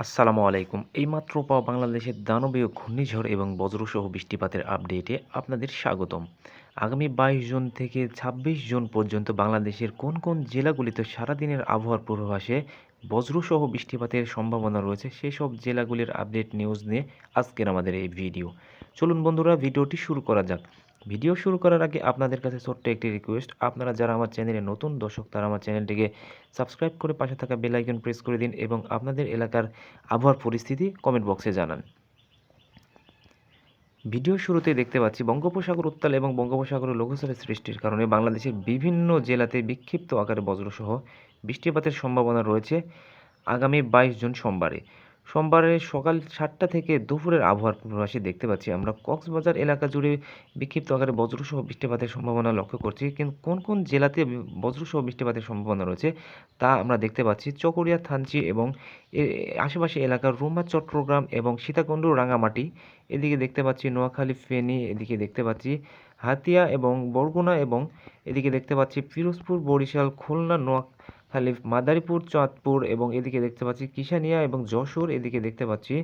আসসালামু আলাইকুম। এইমাত্র পাওয়া বাংলাদেশের দানবীয় ঘূর্ণিঝড় এবং বজ্রসহ বৃষ্টিপাতের আপডেটে আপনাদের স্বাগতম। আগামী ২২ জুন থেকে ২৬ জুন পর্যন্ত বাংলাদেশের কোন কোন জেলাগুলিতে সারাদিনের আবহাওয়ার পূর্বাভাসে বজ্রসহ বৃষ্টিপাতের সম্ভাবনা রয়েছে সেসব জেলাগুলির আপডেট নিউজ নিয়ে আজকের আমাদের এই ভিডিও। চলুন বন্ধুরা ভিডিওটি শুরু করা যাক। ভিডিও শুরু করার আগে আপনাদের কাছে ছোট্ট একটি রিকোয়েস্ট, আপনারা যারা আমার চ্যানেলে নতুন দর্শক তারা আমার চ্যানেলটিকে সাবস্ক্রাইব করে পাশে থাকা বেল আইকন প্রেস করে দিন এবং আপনাদের এলাকার আবহাওয়ার পরিস্থিতি কমেন্ট বক্সে জানান। ভিডিও শুরুতে দেখতে পাচ্ছি বঙ্গোপসাগর উত্তাল এবং বঙ্গোপসাগরের লঘুচাপের সৃষ্টির কারণে বাংলাদেশের বিভিন্ন জেলাতে বিক্ষিপ্ত আকারে বজ্রসহ বৃষ্টিপাতের সম্ভাবনা রয়েছে আগামী ২২ জুন সোমবারে। সোমবারে সকাল ৭টা থেকে দুপুরের আবহাওয়ার পূর্বাভাসে দেখতে পাচ্ছি আমরা কক্সবাজার এলাকা জুড়ে বিক্ষিপ্ত আকারে বজ্রসহ বৃষ্টিপাতের সম্ভাবনা লক্ষ্য করছি। কিন্তু কোন কোন জেলাতে বজ্রসহ বৃষ্টিপাতের সম্ভাবনা রয়েছে তা আমরা দেখতে পাচ্ছি চকরিয়া, থানচি এবং আশেপাশে এলাকার রুমা, চট্টগ্রাম এবং সীতাকুণ্ড, রাঙামাটি। এদিকে দেখতে পাচ্ছি নোয়াখালী, ফেনী, এদিকে দেখতে পাচ্ছি হাতিয়া এবং বরগুনা এবং এদিকে দেখতে পাচ্ছি পিরোজপুর, বরিশাল, খুলনা, নোয়াখালী, মাদারীপুর, চাঁদপুর এবং এদিকে দেখতে পাচ্ছি কিশানিয়া এবং যশোর। এদিকে দেখতে পাচ্ছি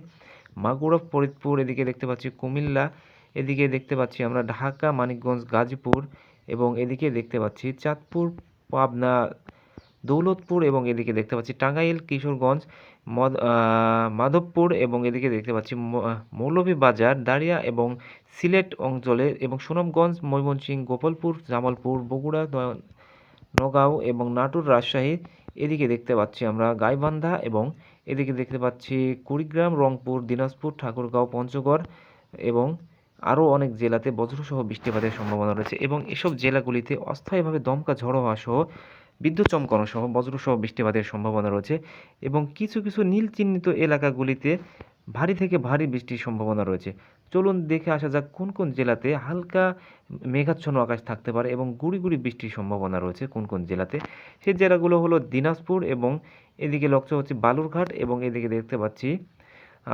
মাগুরা, ফরিদপুর, এদিকে দেখতে পাচ্ছি কুমিল্লা, এদিকে দেখতে পাচ্ছি আমরা ঢাকা, মানিকগঞ্জ, গাজীপুর এবং এদিকে দেখতে পাচ্ছি চাঁদপুর, পাবনা, দৌলতপুর এবং এদিকে দেখতে পাচ্ছি টাঙ্গাইল, কিশোরগঞ্জ, মাধবপুর এবং এদিকে দেখতে পাচ্ছি মৌলভীবাজার, দাড়িয়া এবং সিলেট অঞ্চলে এবং সুনামগঞ্জ, ময়মনসিংহ, গোপালপুর, জামালপুর, বগুড়া, নগাঁও এবং নাটোর, রাজশাহী। এদিকে দেখতে পাচ্ছি আমরা গাইবান্ধা এবং এদিকে দেখতে পাচ্ছি কুড়িগ্রাম, রংপুর, দিনাজপুর, ঠাকুরগাঁও, পঞ্চগড় এবং আরও অনেক জেলাতে বজ্রসহ বৃষ্টিপাতের সম্ভাবনা রয়েছে এবং এসব জেলাগুলিতে অস্থায়ীভাবে দমকা ঝড়ো হওয়া সহ বিদ্যুৎ চমকানো সহ বজ্রসহ বৃষ্টিপাতের সম্ভাবনা রয়েছে এবং কিছু কিছু নীল চিহ্নিত এলাকাগুলিতে ভারী থেকে ভারী বৃষ্টির সম্ভাবনা রয়েছে। চলুন দেখে আসা যাক কোন কোন জেলাতে হালকা মেঘাচ্ছন্ন আকাশ থাকতে পারে এবং গুঁড়ি গুঁড়ি বৃষ্টির সম্ভাবনা রয়েছে কোন কোন জেলাতে। সেই জেলাগুলো হলো দিনাজপুর এবং এদিকে লক্ষ্য হচ্ছে বালুরঘাট এবং এদিকে দেখতে পাচ্ছি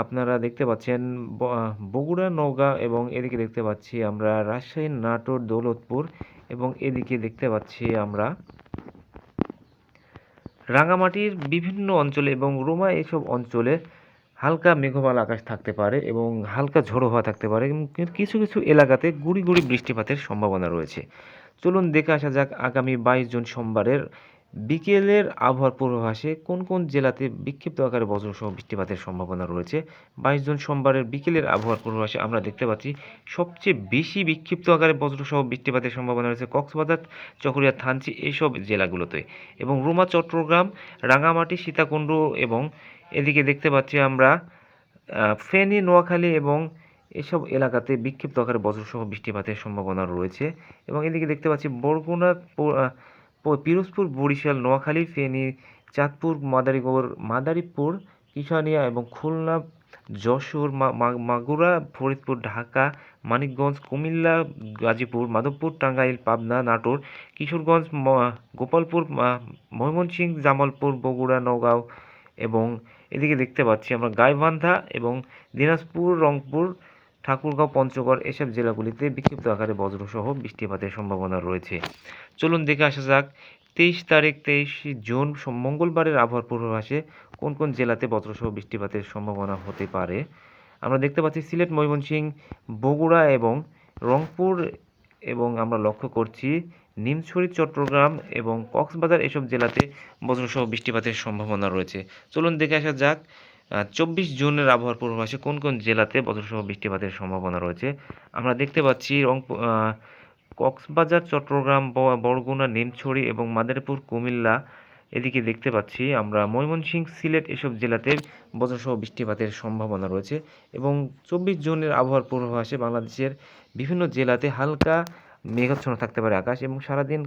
আপনারা দেখতে পাচ্ছেন বগুড়া, নওগাঁ এবং এদিকে দেখতে পাচ্ছি আমরা রাজশাহী, নাটোর, দৌলতপুর এবং এদিকে দেখতে পাচ্ছি আমরা রাঙামাটির বিভিন্ন অঞ্চলে এবং রোমা এসব অঞ্চলে হালকা মেঘমালা আকাশ থাকতে পারে এবং হালকা ঝোড়ো হাওয়া থাকতে পারে এবং কিছু কিছু এলাকাতে গুঁড়ি গুঁড়ি বৃষ্টিপাতের সম্ভাবনা রয়েছে। চলুন দেখে আসা যাক আগামী ২২ জুন সোমবারের বিকেলের আবহাওয়ার পূর্বাভাসে কোন কোন জেলাতে বিক্ষিপ্ত আকারে বজ্রসহ বৃষ্টিপাতের সম্ভাবনা রয়েছে। ২২ জুন সোমবারের বিকেলের আবহাওয়ার পূর্বাভাসে আমরা দেখতে পাচ্ছি সবচেয়ে বেশি বিক্ষিপ্ত আকারে বজ্রসহ বৃষ্টিপাতের সম্ভাবনা রয়েছে কক্সবাজার, চকরিয়া, থানচি এইসব জেলাগুলোতে এবং রুমা, চট্টগ্রাম, রাঙামাটি, সীতাকুণ্ড এবং এদিকে দেখতে পাচ্ছি আমরা ফেনী, নোয়াখালী এবং এসব এলাকাতে বিক্ষিপ্ত আকারে বজ্রসহ বৃষ্টিপাতের সম্ভাবনা রয়েছে এবং এদিকে দেখতে পাচ্ছি বরগুনা, পিরোজপুর, বরিশাল, নোয়াখালী, ফেনী, চাঁদপুর, মাদারীপুর, কিশানিয়া এবং খুলনা, যশোর, মাগুরা, ফরিদপুর, ঢাকা, মানিকগঞ্জ, কুমিল্লা, গাজীপুর, মাধবপুর, টাঙ্গাইল, পাবনা, নাটোর, কিশোরগঞ্জ, গোপালপুর, ময়মনসিংহ, জামালপুর, বগুড়া, নওগাঁও এবং এদিকে দেখতে পাচ্ছি আমরা গাইবান্ধা এবং দিনাজপুর, রংপুর, ঠাকুরগাঁও, পঞ্চগড় এসব জেলাগুলিতে বিক্ষিপ্ত আকারে বজ্রসহ বৃষ্টিপাতের সম্ভাবনা রয়েছে। চলুন দেখে আসা যাক ২৩ জুন মঙ্গলবারের আবহাওয়ার পূর্বাভাসে কোন কোন জেলাতে বজ্রসহ বৃষ্টিপাতের সম্ভাবনা হতে পারে। আমরা দেখতে পাচ্ছি সিলেট, ময়মনসিংহ, বগুড়া এবং রংপুর এবং আমরা লক্ষ্য করছি নিমছড়ি, চট্টগ্রাম এবং কক্সবাজার এসব জেলাতে বজ্রসহ বৃষ্টিপাতের সম্ভাবনা রয়েছে। চলুন দেখে আসা যাক ২৪ জুনের আবহাওয়ার পূর্বাভাসে কোন কোন জেলাতে বজ্রসহ বৃষ্টিপাতের সম্ভাবনা রয়েছে। আমরা দেখতে পাচ্ছি কক্সবাজার, চট্টগ্রাম, বরগুনা, নিমছড়ি এবং মাদারীপুর, কুমিল্লা। এদিকে দেখতে পাচ্ছি আমরা ময়মনসিংহ, সিলেট এসব জেলাতে বজ্রসহ বৃষ্টিপাতের সম্ভাবনা রয়েছে এবং ২৪ জুনের আবহাওয়ার পূর্বাভাসে বাংলাদেশের বিভিন্ন জেলাতে হালকা মেঘাচ্ছন্ন থাকতে পারে আকাশ এবং সারাদিন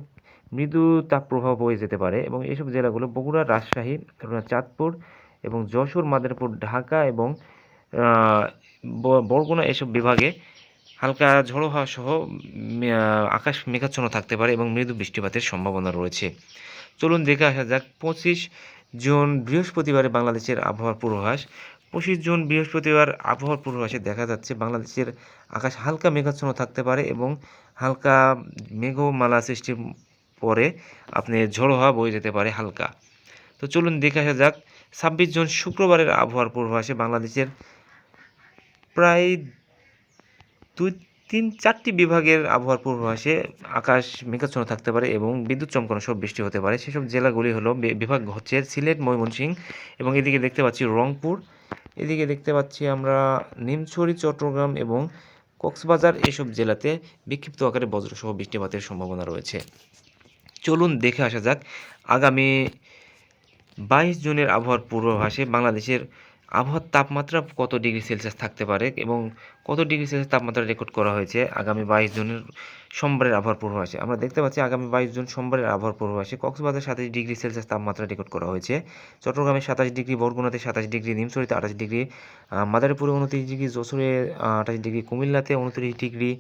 মৃদু তাপপ্রবাহ বয়ে যেতে পারে এবং এইসব জেলাগুলো বগুড়া, রাজশাহী, চাঁদপুর এবং যশোর, মাদারীপুর, ঢাকা এবং বরগুনা এসব বিভাগে হালকা ঝোড়ো হাওয়া সহ আকাশ মেঘাচ্ছন্ন থাকতে পারে এবং মৃদু বৃষ্টিপাতের সম্ভাবনা রয়েছে। চলুন দেখে আসা যাক ২৫ জুন বৃহস্পতিবারে বাংলাদেশের আবহাওয়ার পূর্বাভাস। ২৫ জুন বৃহস্পতিবার আবহাওয়ার পূর্বাভাসে দেখা যাচ্ছে বাংলাদেশের আকাশ হালকা মেঘাচ্ছন্ন থাকতে পারে এবং হালকা মেঘমালা সৃষ্টির পরে আপনি ঝোড়ো হাওয়া বয়ে যেতে পারে হালকা। তো চলুন দেখে আসা যাক 26 জুন শুক্রবারের আবহাওয়ার পূর্বাভাসে বাংলাদেশের প্রায় 2-3-4টি বিভাগের আবহাওয়ার পূর্বাভাসে আকাশ মেঘাচ্ছন্ন থাকতে পারে এবং বিদ্যুৎ চমকানো সহ বৃষ্টি হতে পারে। সেসব জেলাগুলি হলো বিভাগ হচ্ছে সিলেট, ময়মনসিংহ এবং এদিকে দেখতে পাচ্ছি রংপুর, এদিকে দেখতে পাচ্ছি আমরা নিমছড়ি, চট্টগ্রাম এবং কক্সবাজার। এসব জেলাতে বিক্ষিপ্ত আকারে বজ্রসহ বৃষ্টিপাতের সম্ভাবনা রয়েছে। চলুন দেখে আসা যাক আগামী 22 জুনের আবহাওয়ার পূর্বাভাসে বাংলাদেশের আবহাওয়ার তাপমাত্রা কত ডিগ্রি সেলসিয়াস থাকতে পারে এবং কত ডিগ্রি সেলসিয়াস তাপমাত্রা রেকর্ড করা হয়েছে আগামী 22 জুনের সোমবারের আবহাওয়ার পূর্বাভাসে। আমরা দেখতে পাচ্ছি আগামী 22 জুন সোমবারের আবহাওয়ার পূর্বাভাসে কক্সবাজার 27 ডিগ্রি সেলসিয়াস তাপমাত্রা রেকর্ড করা হয়েছে, চট্টগ্রামে 27 ডিগ্রি, বরগুনাতে 27 ডিগ্রি, নিমছড়িতে 28 ডিগ্রি, মাদারীপুরে 29 ডিগ্রি, যশোরে 28 ডিগ্রি, কুমিল্লাতে 29 ডিগ্রি,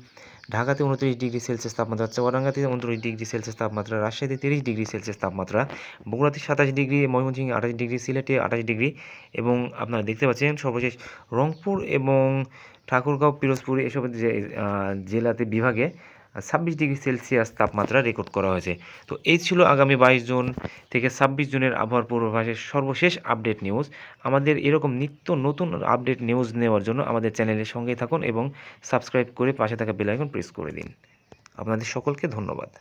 ঢাকাতে 29 ডিগ্রি সেলসিয়াস তাপমাত্রা, চুয়াডাঙ্গাতে 29 ডিগ্রি সেলসিয়াস তাপমাত্রা, রাজশাহীতে 30 ডিগ্রি সেলসিয়াস তাপমাত্রা, বগুড়াতে 27 ডিগ্রি, ময়মনসিংহে 28 ডিগ্রি, সিলেটে 28 ডিগ্রি এবং আপনারা দেখতে পাচ্ছেন সর্বশেষ রংপুর এবং ঠাকুরগাঁও, পিরোজপুর এসব জেলাতে বিভাগে 26 ডিগ্রি সেলসিয়াস তাপমাত্রা রেকর্ড করা হয়েছে। তো এই ছিল আগামী 22 জুন থেকে 26 জুনের আবহাওয়ার পূর্বাভাসের সর্বশেষ আপডেট নিউজ। আমাদের এরকম নিত্য নতুন আপডেট নিউজ নেওয়ার জন্য আমাদের চ্যানেলের সঙ্গেই থাকুন এবং সাবস্ক্রাইব করে পাশে থাকা বেল আইকন প্রেস করে দিন। আপনাদের সকলকে ধন্যবাদ।